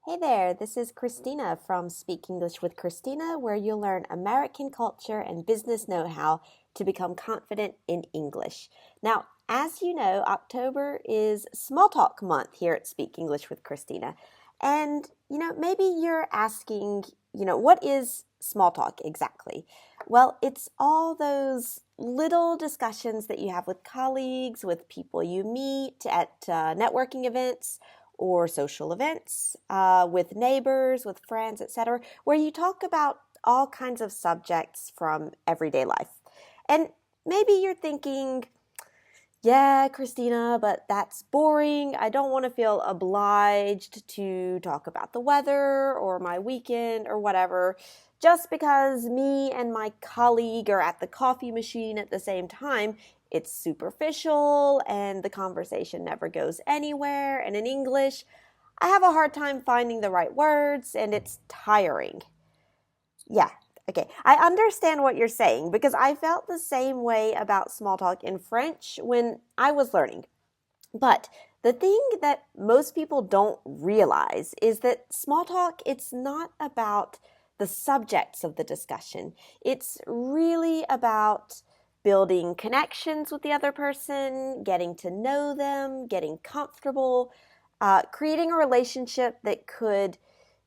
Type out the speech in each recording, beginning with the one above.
Hey there, this is Christina from Speak English with Christina, where you'll learn American culture and business know-how to become confident in English. Now, as you know, October is Small Talk Month here at Speak English with Christina. And, maybe you're asking, what is small talk exactly? Well, it's all those little discussions that you have with colleagues, with people you meet at networking events or social events, with neighbors, with friends, etc., where you talk about all kinds of subjects from everyday life. And maybe you're thinking, yeah, Christina, but that's boring. I don't want to feel obliged to talk about the weather or my weekend or whatever just because me and my colleague are at the coffee machine at the same time. It's superficial and the conversation never goes anywhere. And in English, I have a hard time finding the right words and it's tiring. Yeah, okay. I understand what you're saying because I felt the same way about small talk in French when I was learning. But the thing that most people don't realize is that small talk, it's not about the subjects of the discussion. It's really about building connections with the other person, getting to know them, getting comfortable, creating a relationship that could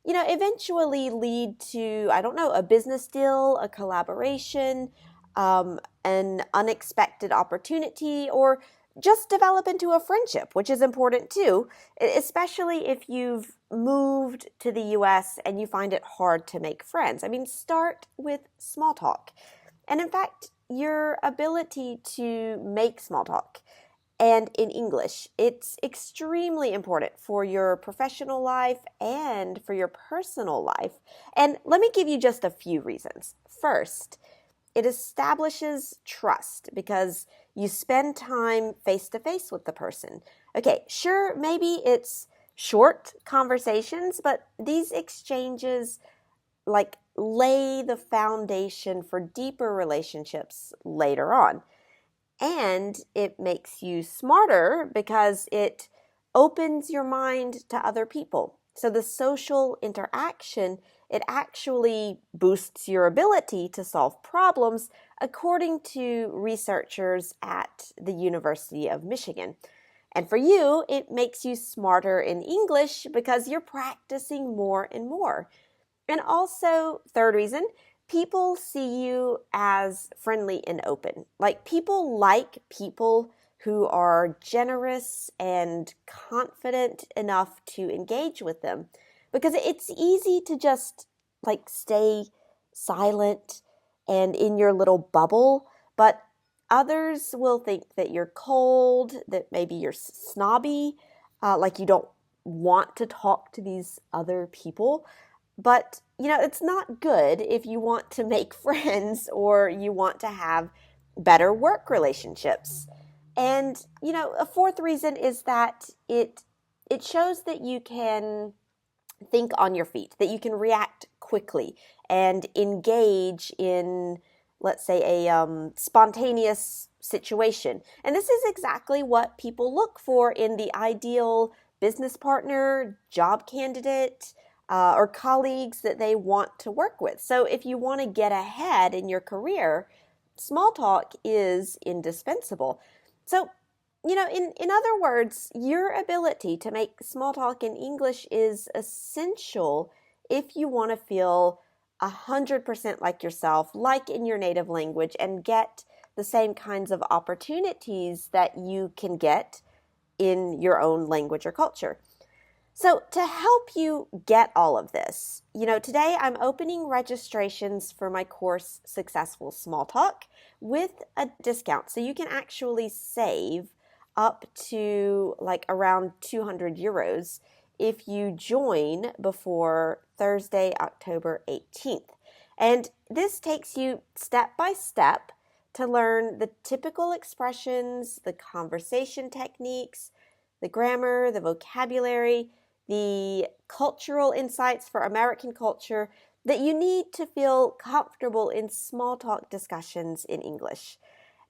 eventually lead to, I don't know, a business deal, a collaboration, an unexpected opportunity, or just develop into a friendship, which is important too, especially if you've moved to the US and you find it hard to make friends. I mean, start with small talk. And in fact, your ability to make small talk and in English, it's extremely important for your professional life and for your personal life. And let me give you just a few reasons. First, it establishes trust because you spend time face to face with the person. Okay, sure, maybe it's short conversations, but these exchanges lay the foundation for deeper relationships later on. And it makes you smarter because it opens your mind to other people. So the social interaction, it actually boosts your ability to solve problems, according to researchers at the University of Michigan. And for you, it makes you smarter in English because you're practicing more and more. And also, third reason, people see you as friendly and open. Like people who are generous and confident enough to engage with them because it's easy to just stay silent and in your little bubble, but others will think that you're cold, that maybe you're snobby, like you don't want to talk to these other people. But, it's not good if you want to make friends or you want to have better work relationships. And, a fourth reason is that it shows that you can think on your feet, that you can react quickly and engage in, let's say, a spontaneous situation. And this is exactly what people look for in the ideal business partner, job candidate, or colleagues that they want to work with. So if you want to get ahead in your career, small talk is indispensable. So, in other words, your ability to make small talk in English is essential if you want to feel 100% like yourself, like in your native language, and get the same kinds of opportunities that you can get in your own language or culture. So to help you get all of this, today I'm opening registrations for my course, Successful Small Talk, with a discount. So you can actually save up to around 200 euros if you join before Thursday, October 18th. And this takes you step by step to learn the typical expressions, the conversation techniques, the grammar, the vocabulary, the cultural insights for American culture that you need to feel comfortable in small talk discussions in English.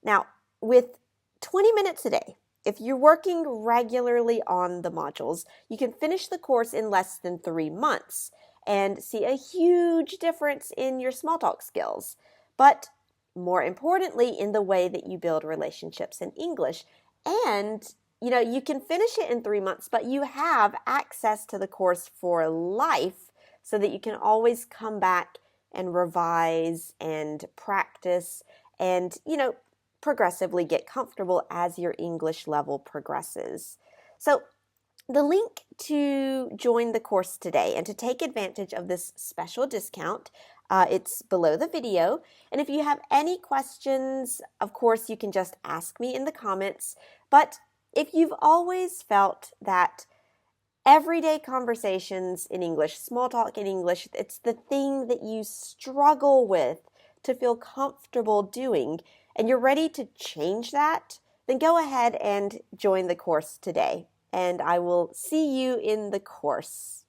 Now, with 20 minutes a day, if you're working regularly on the modules, you can finish the course in less than 3 months and see a huge difference in your small talk skills. But more importantly, in the way that you build relationships in English. And, you can finish it in 3 months, but you have access to the course for life so that you can always come back and revise and practice and, progressively get comfortable as your English level progresses. So the link to join the course today and to take advantage of this special discount, it's below the video. And if you have any questions, of course, you can just ask me in the comments. But if you've always felt that everyday conversations in English, small talk in English, it's the thing that you struggle with to feel comfortable doing, and you're ready to change that, then go ahead and join the course today. And I will see you in the course.